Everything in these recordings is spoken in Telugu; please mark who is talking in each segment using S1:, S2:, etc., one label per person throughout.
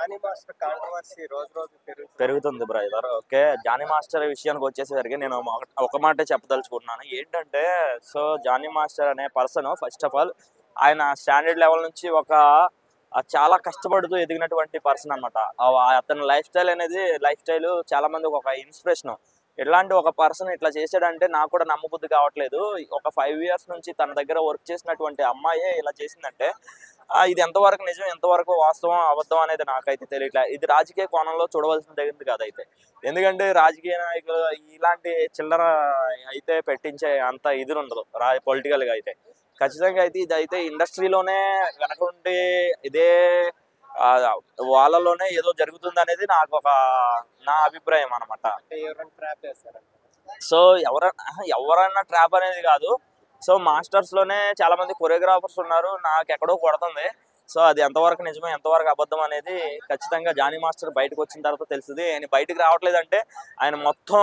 S1: జానీ మాస్టర్ కాంట్రవర్సీ రోజు రోజు
S2: పెరుగుతుంది బ్రదర్. ఓకే, జానీ మాస్టర్ విషయానికి వచ్చేసరికి నేను ఒక మాటే చెప్పదలుచుకుంటున్నాను. ఏంటంటే, సో జానీ మాస్టర్ అనే పర్సన్ ఫస్ట్ ఆఫ్ ఆల్ ఆయన స్టాండర్డ్ లెవెల్ నుంచి చాలా కష్టపడుతూ ఎదిగినటువంటి పర్సన్ అనమాట. అతని లైఫ్ స్టైల్ చాలా మందికి ఒక ఇన్స్పిరేషన్. ఎట్లాంటి ఒక పర్సన్ ఇట్లా చేశాడంటే నాకు కూడా నమ్మబుద్ధి కావట్లేదు. ఒక 5 years నుంచి తన దగ్గర వర్క్ చేసినటువంటి అమ్మాయే ఇలా చేసిందంటే ఇది ఎంతవరకు నిజం, ఎంతవరకు వాస్తవం, అబద్ధం అనేది నాకైతే తెలియట్లేదు. ఇది రాజకీయ కోణంలో చూడవలసింది కాదైతే. ఎందుకంటే రాజకీయ నాయకులు ఇలాంటి చిల్లర అయితే పెట్టించే అంత ఇది ఉండదు పొలిటికల్గా అయితే. ఖచ్చితంగా అయితే ఇదైతే ఇండస్ట్రీలోనే వెనకుండి ఇదే వాళ్ళలోనే ఏదో జరుగుతుంది అనేది నా అభిప్రాయం అనమాట. సో ఎవరన్నా ట్రాప్ అనేది కాదు. సో మాస్టర్స్ లోనే చాలా మంది కొరియోగ్రాఫర్స్ ఉన్నారు. నాకు ఎక్కడో కొడుతుంది. సో అది ఎంతవరకు నిజమే, ఎంతవరకు అబద్ధం అనేది ఖచ్చితంగా జానీ మాస్టర్ బయటకు వచ్చిన తర్వాత తెలుస్తుంది. ఆయన బయటకు రావట్లేదంటే ఆయన మొత్తం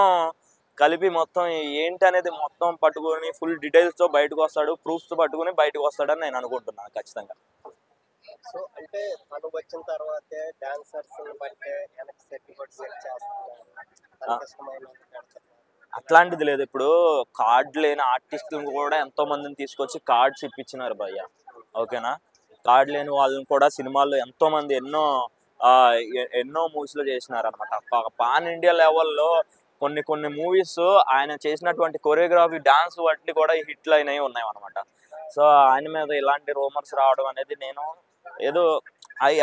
S2: కలిపి మొత్తం ఏంటి అనేది మొత్తం పట్టుకొని ఫుల్ డీటెయిల్స్ తో బయటకు వస్తాడు, ప్రూఫ్స్ పట్టుకుని బయటకు వస్తాడని నేను అనుకుంటున్నాను ఖచ్చితంగా.
S1: సో అంటే తను వచ్చిన తర్వాతే డాన్సర్స్ బట్టే వెనక్కి సెట్ చేస్తున్నారు.
S2: అట్లాంటిది లేదు. ఇప్పుడు కార్డ్ లేని ఆర్టిస్టులను కూడా ఎంతో మందిని తీసుకొచ్చి కార్డ్స్ ఇప్పించినారు భయ్య. ఓకేనా, కార్డ్ లేని వాళ్ళని కూడా సినిమాల్లో ఎంతో మంది ఎన్నో మూవీస్ లో చేసినారు అనమాట. పాన్ ఇండియా లెవెల్లో కొన్ని మూవీస్ ఆయన చేసినటువంటి కొరియోగ్రఫీ, డాన్స్ వాటి కూడా హిట్లు అయినవి ఉన్నాయి అనమాట. సో ఆయన మీద ఇలాంటి రూమర్స్ రావడం అనేది నేను ఏదో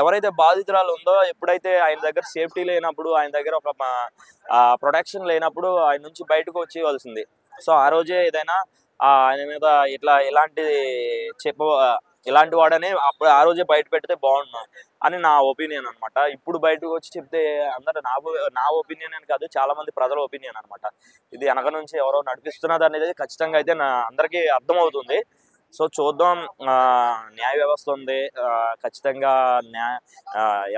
S2: ఎవరైతే బాధితురాలు ఉందో, ఎప్పుడైతే ఆయన దగ్గర సేఫ్టీ లేనప్పుడు, ఆయన దగ్గర ఒక ప్రొటెక్షన్ లేనప్పుడు ఆయన నుంచి బయటకు వచ్చేయవలసింది. సో ఆ రోజే ఏదైనా ఆయన మీద ఇలాంటి వాడని అప్పుడు ఆ రోజే బయట పెడితే బాగున్నాను అని నా ఒపీనియన్ అనమాట. ఇప్పుడు బయటకు వచ్చి చెప్తే అందరూ నా ఒపీనియన్ అని కాదు, చాలా మంది ప్రజల ఒపీనియన్ అనమాట. ఇది వెనక నుంచి ఎవరో నడిపిస్తున్నది అనేది ఖచ్చితంగా అయితే అందరికీ అర్థమవుతుంది. సో చూద్దాం. న్యాయ వ్యవస్థ ఉంది, ఖచ్చితంగా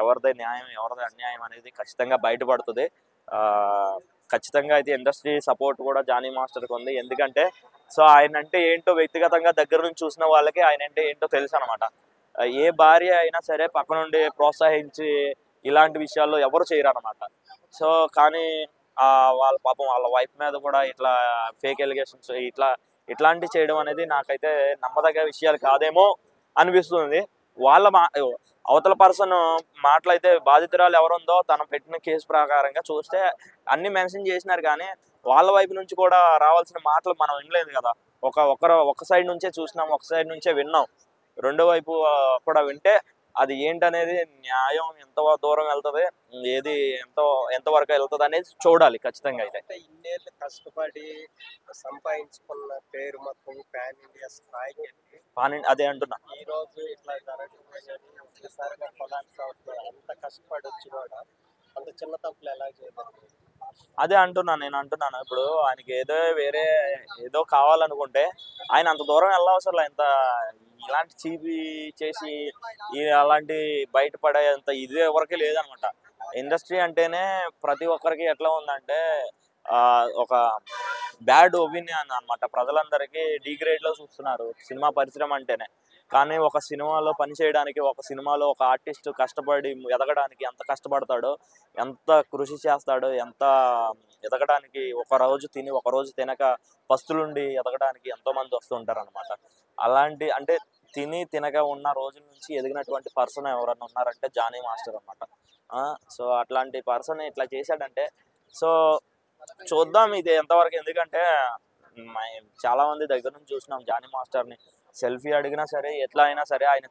S2: ఎవరిది న్యాయం ఎవరిది అన్యాయం అనేది ఖచ్చితంగా బయటపడుతుంది. ఖచ్చితంగా అయితే ఇండస్ట్రీ సపోర్ట్ కూడా జానీ మాస్టర్కి ఉంది. ఎందుకంటే సో ఆయన అంటే ఏంటో వ్యక్తిగతంగా దగ్గర నుంచి చూసిన వాళ్ళకి ఆయన అంటే ఏంటో తెలుసు అనమాట. ఏ భార్య అయినా సరే పక్క నుండి ప్రోత్సహించి ఇలాంటి విషయాల్లో ఎవరు చేయరు అనమాట. సో కానీ వాళ్ళ పాపం వాళ్ళ వైఫ్ మీద కూడా ఇట్లా ఫేక్ ఎలిగేషన్స్ ఇట్లాంటివి చేయడం అనేది నాకైతే నమ్మదగ్గ విషయాలు కాదేమో అనిపిస్తుంది. అవతల పర్సన్ మాటలైతే బాధితురాలు ఎవరుందో తను పెట్టిన కేసు ప్రకారంగా చూస్తే అన్ని మెన్షన్ చేసినారు, కానీ వాళ్ళ వైపు నుంచి కూడా రావాల్సిన మాటలు మనం వినలేదు కదా. ఒక సైడ్ నుంచే చూసినాం, ఒక సైడ్ నుంచే విన్నాం. రెండో వైపు కూడా వింటే అది ఏంటనేది న్యాయం ఎంత దూరం వెళ్తుంది, ఏది ఎంతవరకు వెళ్తుంది అనేది చూడాలి ఖచ్చితంగా. అయితే
S1: ఇన్నేళ్ళు కష్టపడి సంపాదించుకున్న పేరు మొత్తం పాన్ ఇండియా స్థాయికి
S2: అదే అంటున్నా.
S1: ఈ రోజు ఇట్లా ఒక్కసారిగా కొలాప్స్ అవుతుంది. అంత కష్టపడి వచ్చి కూడా అంత చిన్న తప్పులు ఎలా చేయాలి?
S2: అదే నేను అంటున్నాను. ఇప్పుడు ఆయనకి ఏదో కావాలనుకుంటే ఆయన అంత దూరం వెళ్ళవసరం. ఇలాంటి చీపి చేసి అలాంటి బయటపడేంత ఇది ఎవరికి లేదనమాట. ఇండస్ట్రీ అంటేనే ప్రతి ఒక్కరికి ఎట్లా ఉందంటే ఒక బ్యాడ్ ఒపీనియన్ అనమాట. ప్రజలందరికీ డిగ్రేడ్ లో చూస్తున్నారు సినిమా పరిశ్రమ అంటేనే. కానీ ఒక సినిమాలో పనిచేయడానికి, ఒక సినిమాలో ఒక ఆర్టిస్ట్ కష్టపడి ఎదగడానికి ఎంత కష్టపడతాడో, ఎంత కృషి చేస్తాడో, ఎంత ఎదగడానికి ఒక రోజు తిని ఒక రోజు తినక పస్తులుండి ఎదగడానికి ఎంతో మంది వస్తుంటారు అనమాట. అలాంటి అంటే తినక ఉన్న రోజుల నుంచి ఎదిగినటువంటి పర్సన్ ఎవరన్నా ఉన్నారంటే జానీ మాస్టర్ అనమాట. సో అట్లాంటి పర్సన్ ఇట్లా చేశాడంటే సో చూద్దాం ఇది ఎంతవరకు. ఎందుకంటే చాలా మంది దగ్గర నుంచి చూసినాం జానీ మాస్టర్ని. సెల్ఫీ అడిగినా సరే ఎట్లా అయినా సరే ఆయన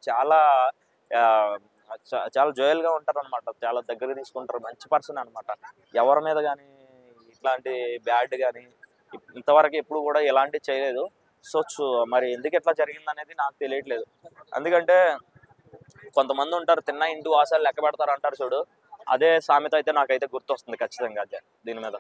S2: చాలా జోయల్గా ఉంటారు అనమాట. చాలా దగ్గర తీసుకుంటారు, మంచి పర్సన్ అనమాట. ఎవరి మీద కానీ ఇట్లాంటి బ్యాడ్ కానీ ఇంతవరకు ఎప్పుడు కూడా ఎలాంటి చేయలేదు. సో మరి ఎందుకు ఎట్లా జరిగింది అనేది నాకు తెలియట్లేదు. ఎందుకంటే కొంతమంది ఉంటారు, తిన్న ఇంటి వాసాలు లెక్క పెడతారు అంటారు చూడు, అదే సామెత అయితే నాకైతే గుర్తొస్తుంది ఖచ్చితంగా దీని మీద.